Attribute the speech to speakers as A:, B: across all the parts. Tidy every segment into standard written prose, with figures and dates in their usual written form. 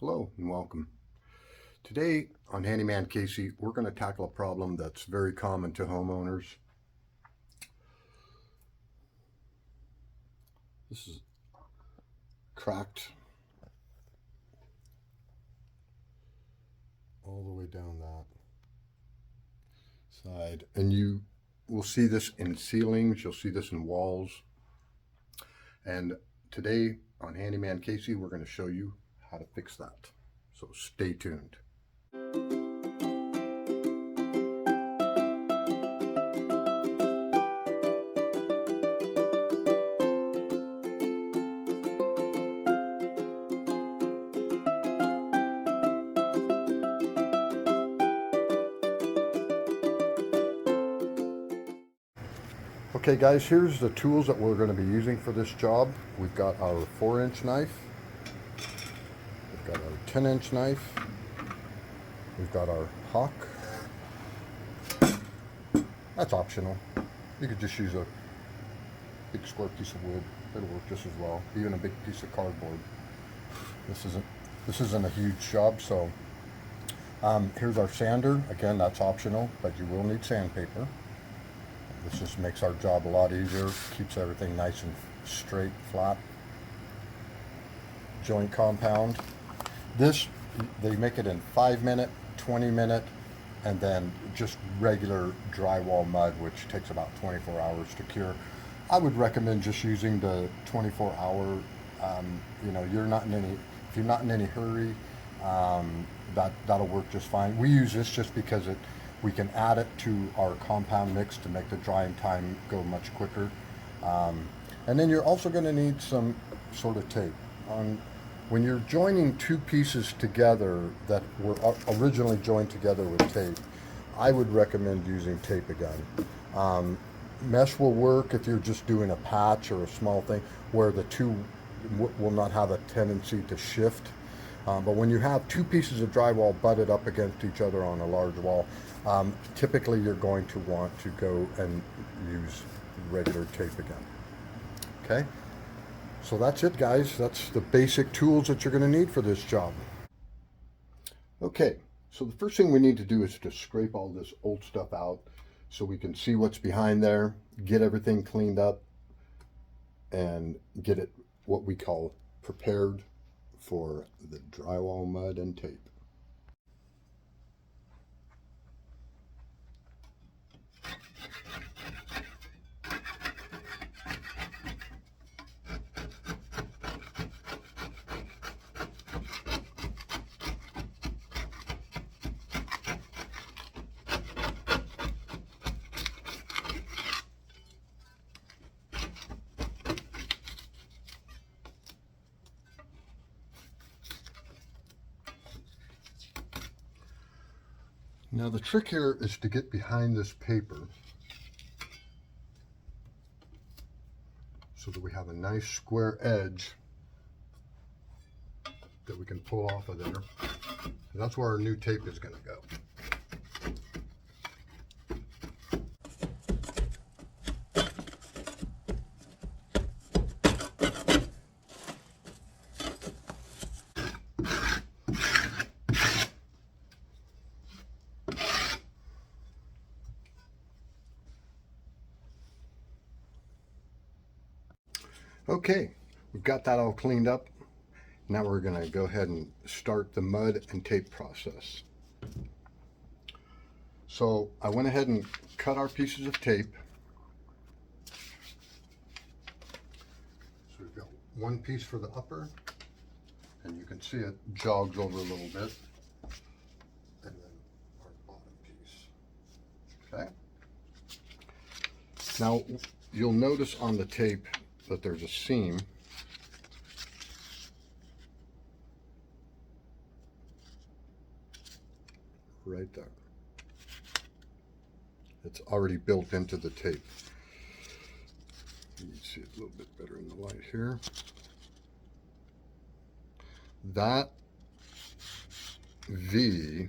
A: Hello and welcome. Today on Handyman Casey, we're going to tackle a problem that's very common to homeowners. This is cracked all the way down that side, and you will see this in ceilings, you'll see this in walls. And today on Handyman Casey, we're going to show you how to fix that. So stay tuned. Okay guys, here's the tools that we're going to be using for this job. We've got our 4-inch knife, we've got our 10-inch knife, we've got our hawk. That's optional. You could just use a big square piece of wood. It'll work just as well. Even a big piece of cardboard. This isn't a huge job, so here's our sander. Again, that's optional, but you will need sandpaper. This just makes our job a lot easier, keeps everything nice and straight, flat. Joint compound. This, they make it in 5-minute, 20-minute, and then just regular drywall mud, which takes about 24 hours to cure. I would recommend just using the 24-hour. You know, if you're not in any hurry, that'll work just fine. We use this just because we can add it to our compound mix to make the drying time go much quicker. And then you're also going to need some sort of tape. When you're joining two pieces together that were originally joined together with tape, I would recommend using tape again. Mesh will work if you're just doing a patch or a small thing where the two will not have a tendency to shift. But when you have two pieces of drywall butted up against each other on a large wall, typically you're going to want to go and use regular tape again. Okay, so that's it guys. That's the basic tools that you're going to need for this job. Okay, so the first thing we need to do is to scrape all this old stuff out so we can see what's behind there, get everything cleaned up, and get it what we call prepared for the drywall mud and tape. Now the trick here is to get behind this paper so that we have a nice square edge that we can pull off of there. And that's where our new tape is going to go. Okay, we've got that all cleaned up. Now we're going to go ahead and start the mud and tape process. So I went ahead and cut our pieces of tape. So we've got one piece for the upper, and you can see it jogs over a little bit. And then our bottom piece. Okay. Now you'll notice on the tape that there's a seam right there. It's already built into the tape. You can see it a little bit better in the light here. That V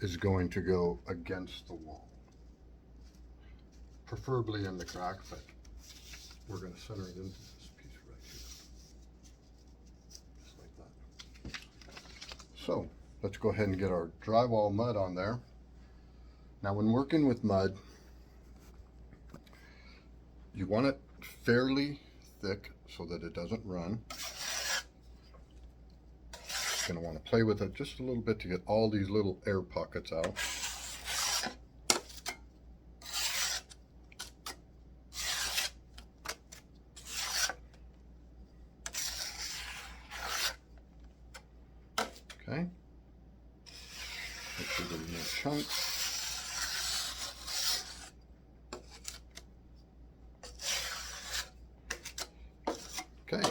A: is going to go against the wall, preferably in the crack, but we're going to center it into this piece right here, just like that. So let's go ahead and get our drywall mud on there. Now when working with mud, you want it fairly thick so that it doesn't run. You're going to want to play with it just a little bit to get all these little air pockets out. Okay. Make sure there's no chunks. Okay.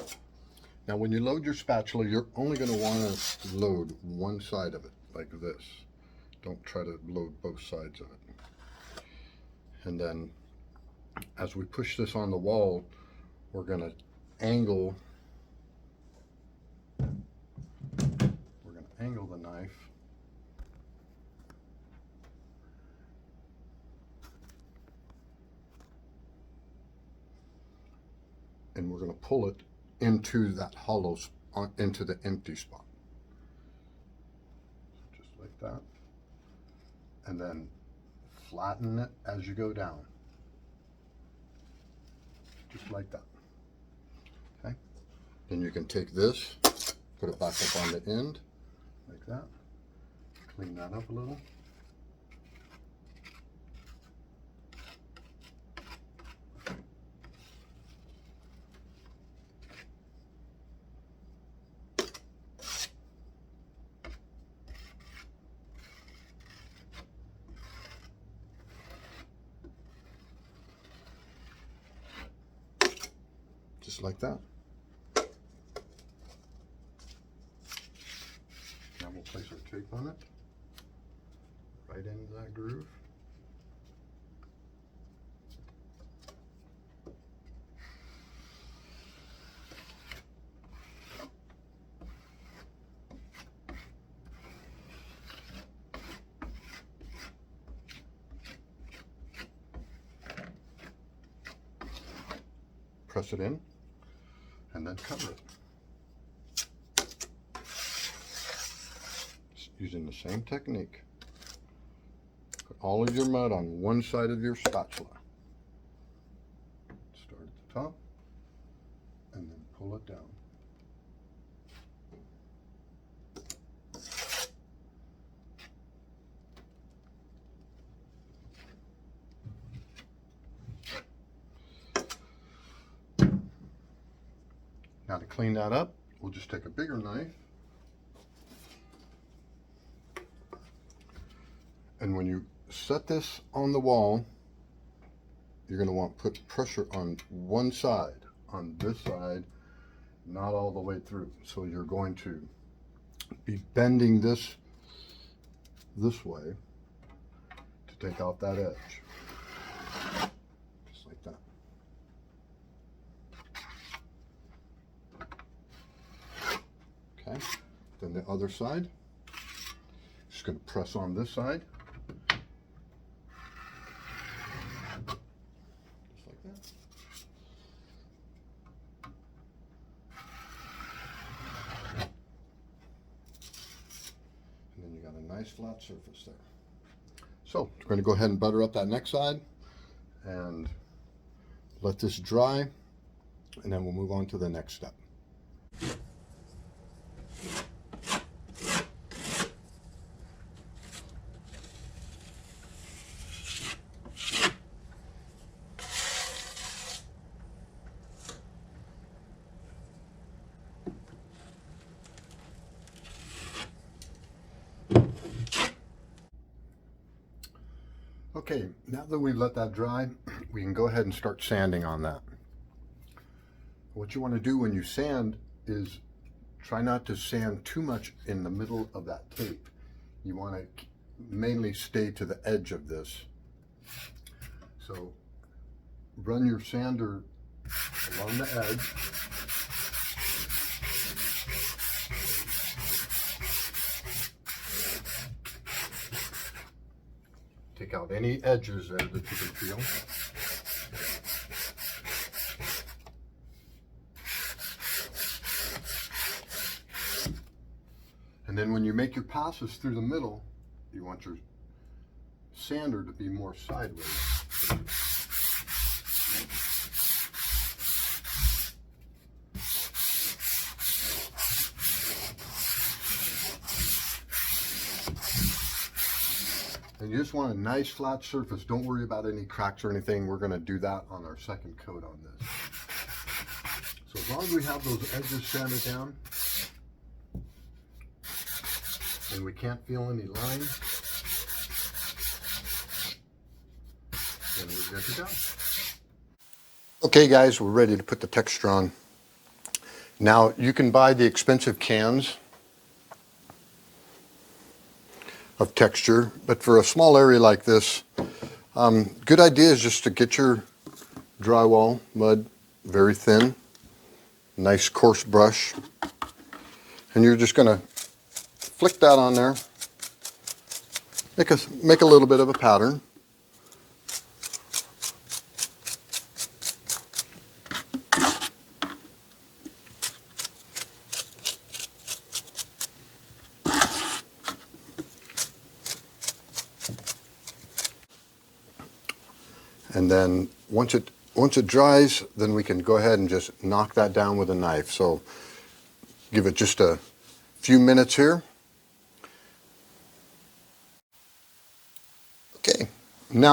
A: Now when you load your spatula, you're only going to want to load one side of it, like this. Don't try to load both sides of it. And then as we push this on the wall, we're going to angle the knife and we're going to pull it into that hollow, into the empty spot, just like that, and then flatten it as you go down, just like that. Okay, then you can take this, put it back up on the end like that, clean that up a little. Just like that. Now we'll place our tape on it, right into that groove. Press it in and then cover it. Just using the same technique. Put all of your mud on one side of your spatula. Start at the top and then pull it down. Now to clean that up, we'll just take a bigger knife, and when you set this on the wall, you're going to want to put pressure on one side, on this side, not all the way through. So you're going to be bending this way to take out that edge, just like that. Okay, then the other side, just going to press on this side, just like that. And then you got a nice flat surface there. So we're going to go ahead and butter up that next side and let this dry, and then we'll move on to the next step. Okay, now that we've let that dry, we can go ahead and start sanding on that. What you want to do when you sand is try not to sand too much in the middle of that tape. You want to mainly stay to the edge of this. So run your sander along the edge. Take out any edges there that you can feel. And then when you make your passes through the middle, you want your sander to be more sideways. And you just want a nice flat surface. Don't worry about any cracks or anything. We're going to do that on our second coat on this. So as long as we have those edges sanded down and we can't feel any line, then we're good to go. Okay guys, we're ready to put the texture on. Now you can buy the expensive cans of texture, but for a small area like this, good idea is just to get your drywall mud very thin, nice coarse brush, and you're just going to flick that on there, make a little bit of a pattern. And then once it dries, then we can go ahead and just knock that down with a knife. So give it just a few minutes here. Okay, now